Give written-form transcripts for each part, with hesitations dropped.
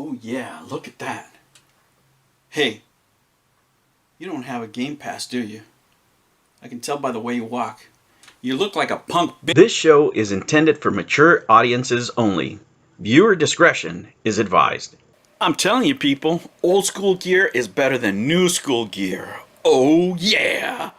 Oh yeah, look at that. Hey, you don't have a Game Pass, do you? I can tell by the way you walk. You look like a punk bitch. This show is intended for mature audiences only. Viewer discretion is advised. I'm telling you people, old school gear is better than new school gear. Oh yeah!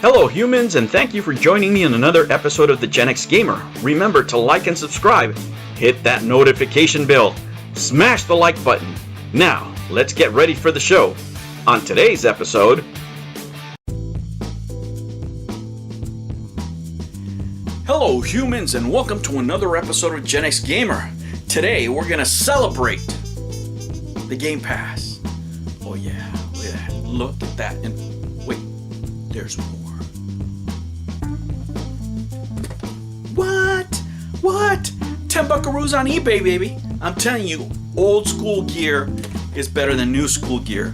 Hello humans, and thank you for joining me in another episode of the Gen X Gamer. Remember to like and subscribe, hit that notification bell, smash the like button. Now, let's get ready for the show. On today's episode... Hello humans, and welcome to another episode of Gen X Gamer. Today we're gonna celebrate the Game Pass. Oh yeah, look at that. And wait, there's more. What? 10 buckaroos on eBay, baby. I'm telling you, old school gear is better than new school gear.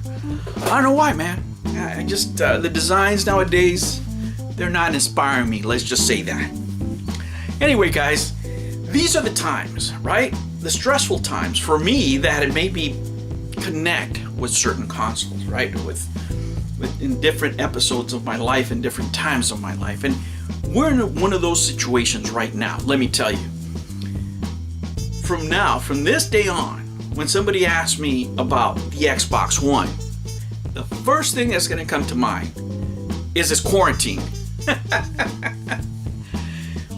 I don't know why, man. I just, the designs nowadays, they're not inspiring me. Let's just say that. Anyway, guys, these are the times, right? The stressful times for me that it made me connect with certain consoles, right? In different episodes of my life and different times of my life. And we're in one of those situations right now, let me tell you. From this day on, when somebody asks me about the Xbox One, the first thing that's going to come to mind is this quarantine.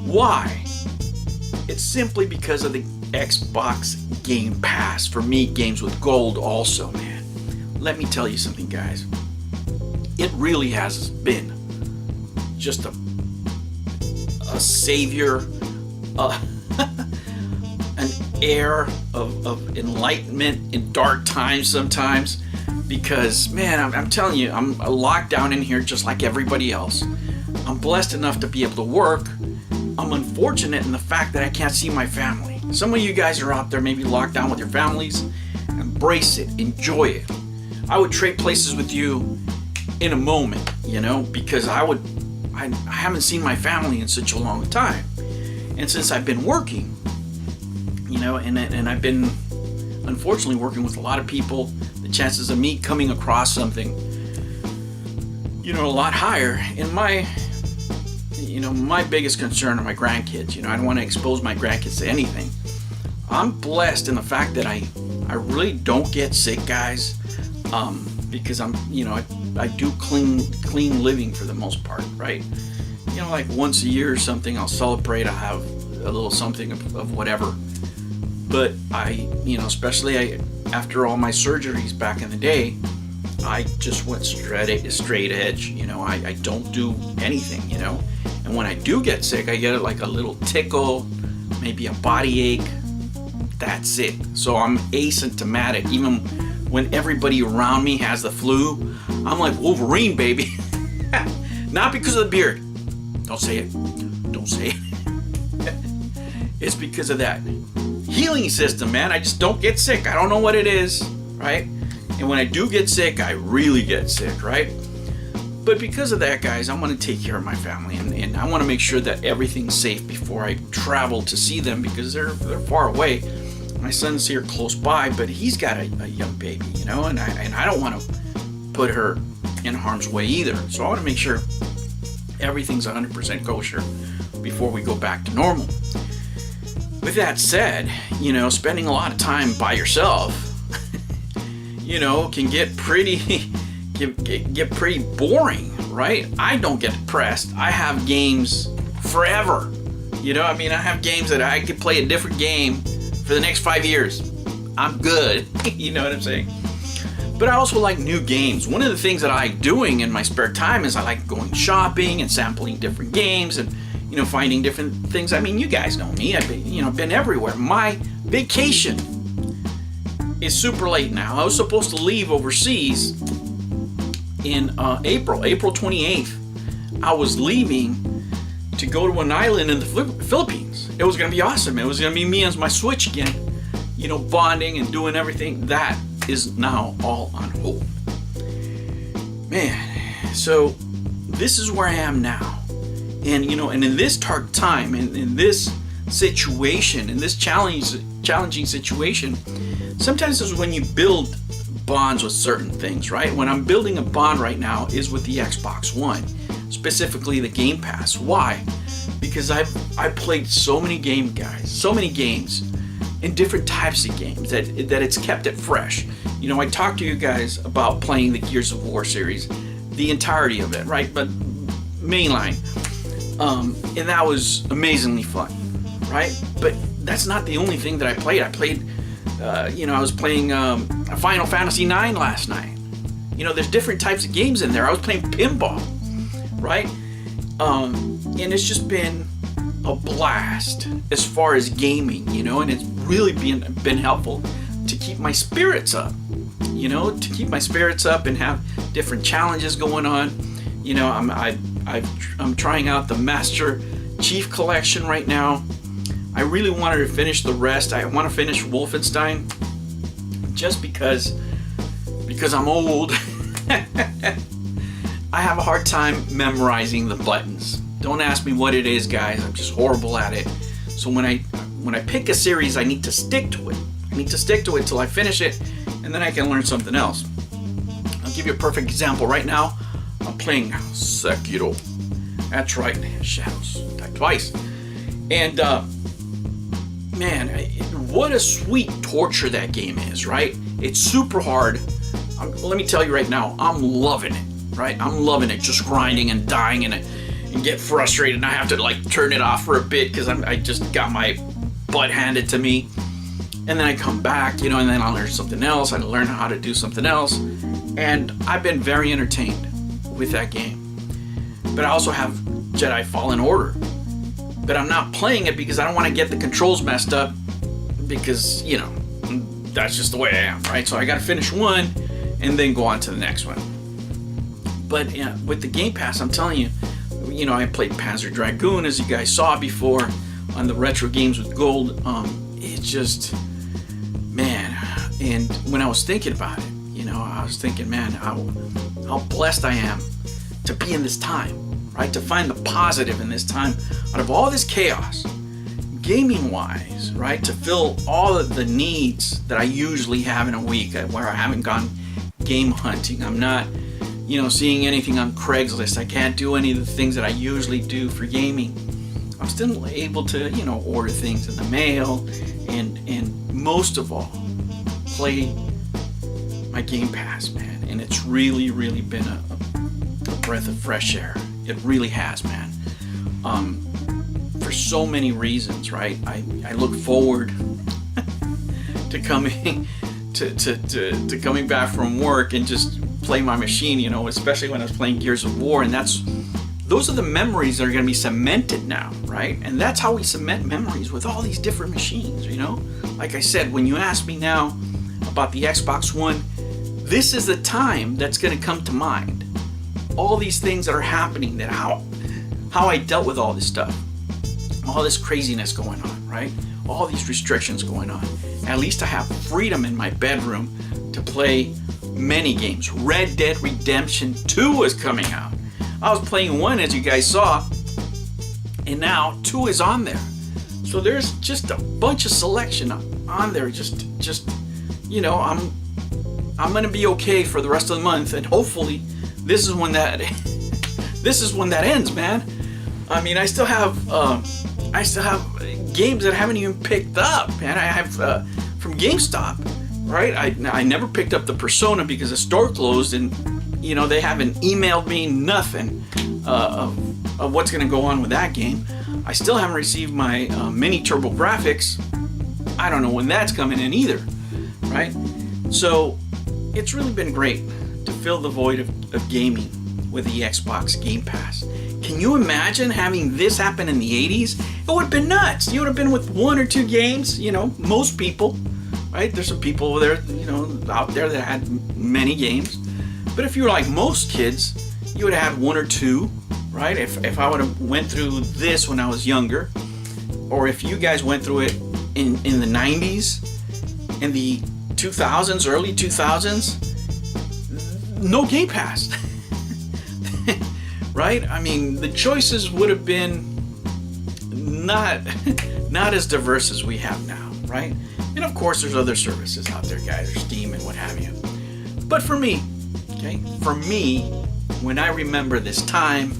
Why? It's simply because of the Xbox Game Pass. For me, games with gold also, man. Let me tell you something, guys. It really has been just a savior, an air of enlightenment in dark times sometimes, because man, I'm telling you, I'm locked down in here just like everybody else. I'm blessed enough to be able to work. I'm unfortunate in the fact that I can't see my family. Some of you guys are out there maybe locked down with your families. Embrace it, enjoy it. I would trade places with you in a moment, because I haven't seen my family in such a long time. And since I've been working, and I've been unfortunately working with a lot of people, the chances of me coming across something, a lot higher. And my biggest concern are my grandkids. I don't want to expose my grandkids to anything. I'm blessed in the fact that I really don't get sick, guys, because I do clean living for the most part, right? Like once a year or something, I'll celebrate. I'll have a little something of whatever. But especially after all my surgeries back in the day, I just went straight edge. I don't do anything, And when I do get sick, I get like a little tickle, maybe a body ache. That's it. So I'm asymptomatic. Even when everybody around me has the flu, I'm like Wolverine, baby. Not because of the beard. Don't say it. It's because of that healing system, man. I just don't get sick. I don't know what it is, right? And when I do get sick, I really get sick, right? But because of that, guys, I want to take care of my family, and I want to make sure that everything's safe before I travel to see them, because they're far away. My son's here close by, but he's got a young baby, and I don't want to put her in harm's way either. So I want to make sure everything's 100% kosher before we go back to normal. With that said, spending a lot of time by yourself, can get pretty boring, right? I don't get depressed. I have games forever. I have games that I could play a different game for the next 5 years. I'm good. You know what I'm saying? But I also like new games. One of the things that I like doing in my spare time is I like going shopping and sampling different games and finding different things. You guys know me. I've been everywhere. My vacation is super late now. I was supposed to leave overseas in April 28th, I was leaving to go to an island in the Philippines. It was going to be awesome. It was going to be me and my Switch again, you know, bonding and doing everything. That is now all on hold. Man, so this is where I am now. And, you know, and in this dark time, in this situation, in this challenging situation, sometimes is when you build bonds with certain things, right? When I'm building a bond right now is with the Xbox One, specifically the Game Pass. Why? Because I played so many games, in different types of games that it's kept it fresh. You know, I talked to you guys about playing the Gears of War series, the entirety of it, right? But mainline. And that was amazingly fun, right? But that's not the only thing that I played. I played, I was playing Final Fantasy IX last night. You know, there's different types of games in there. I was playing pinball, right? And it's just been a blast as far as gaming, you know, and it's really been helpful to keep my spirits up, you know, to keep my spirits up and have different challenges going on. You know, I'm trying out the Master Chief Collection right now. I really wanted to finish the rest. I want to finish Wolfenstein just because I'm old. I have a hard time memorizing the buttons. Don't ask me what it is, guys. I'm just horrible at it. So when I pick a series, I need to stick to it. I need to stick to it till I finish it, and then I can learn something else. I'll give you a perfect example. Right now, I'm playing Sekiro. That's right, Shadows. Died twice. And man, what a sweet torture that game is, right? It's super hard. Let me tell you right now, I'm loving it, right? I'm loving it, just grinding and dying and get frustrated, and I have to like turn it off for a bit because I just got my butt handed to me. And then I come back, you know, and then I'll learn something else. I learn how to do something else. And I've been very entertained with that game. But I also have Jedi Fallen Order. But I'm not playing it because I don't want to get the controls messed up, because, you know, that's just the way I am, right? So I got to finish one and then go on to the next one. But with the Game Pass, I'm telling you, you know, I played Panzer Dragoon, as you guys saw before, on the Retro Games with Gold. It just, man, and when I was thinking about it, you know, I was thinking, man, how blessed I am to be in this time, right? To find the positive in this time out of all this chaos, gaming-wise, right? To fill all of the needs that I usually have in a week, where I haven't gone game hunting. I'm not, you know, seeing anything on Craigslist. I can't do any of the things that I usually do for gaming. I'm still able to, you know, order things in the mail and most of all, play my Game Pass, man. And it's really, really been a breath of fresh air. It really has, man. For so many reasons, right? I look forward to coming to coming back from work and just play my machine, you know, especially when I was playing Gears of War. And those are the memories that are going to be cemented now, right? And that's how we cement memories with all these different machines, you know? Like I said, when you ask me now about the Xbox One, this is the time that's going to come to mind. All these things that are happening, that how I dealt with all this stuff, all this craziness going on, right? All these restrictions going on. At least I have freedom in my bedroom to play many games. Red Dead Redemption 2 is coming out. I was playing 1, as you guys saw, and now 2 is on there. So there's just a bunch of selection on there. Just you know, I'm gonna be okay for the rest of the month, and hopefully this is when that ends, man. I mean, I still have games that I haven't even picked up, man. I have from GameStop, right? I never picked up the Persona because the store closed, and you know, they haven't emailed me nothing of what's going to go on with that game. I still haven't received my mini Turbo Graphics. I don't know when that's coming in either, right? So it's really been great to fill the void of gaming with the Xbox Game Pass. Can you imagine having this happen in the 80s? It would have been nuts. You would have been with 1 or 2 games, you know, most people, right? There's some people over there, you know, out there that had many games. But But if you were like most kids, you would have had one or two, right? If I would have went through this when I was younger, or if you guys went through it in the 90s, in the 2000s, early 2000s, no Game Pass. Right? I mean, the choices would have been not as diverse as we have now, right? And of course, there's other services out there, guys, there's Steam and what have you. But for me, when I remember this time,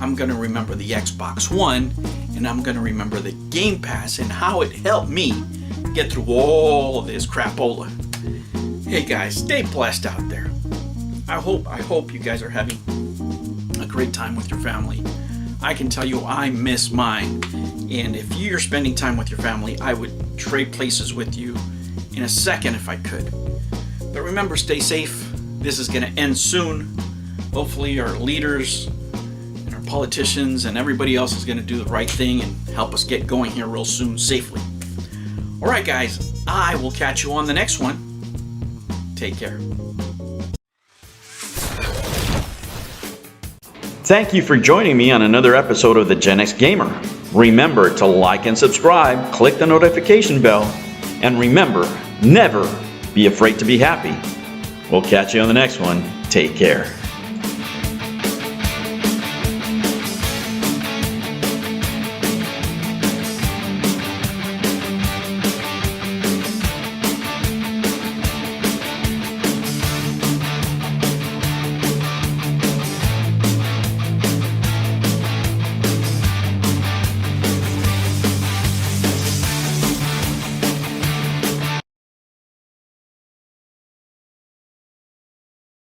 I'm gonna remember the Xbox One, and I'm gonna remember the Game Pass and how it helped me get through all of this crapola. Hey guys, stay blessed out there. I hope you guys are having a great time with your family. I can tell you I miss mine, and if you're spending time with your family, I would trade places with you in a second if I could. But remember, stay safe. This is going to end soon. Hopefully our leaders and our politicians and everybody else is going to do the right thing and help us get going here real soon safely. All right, guys, I will catch you on the next one. Take care. Thank you for joining me on another episode of the Gen X Gamer. Remember to like and subscribe, click the notification bell, and remember, never be afraid to be happy. We'll catch you on the next one. Take care.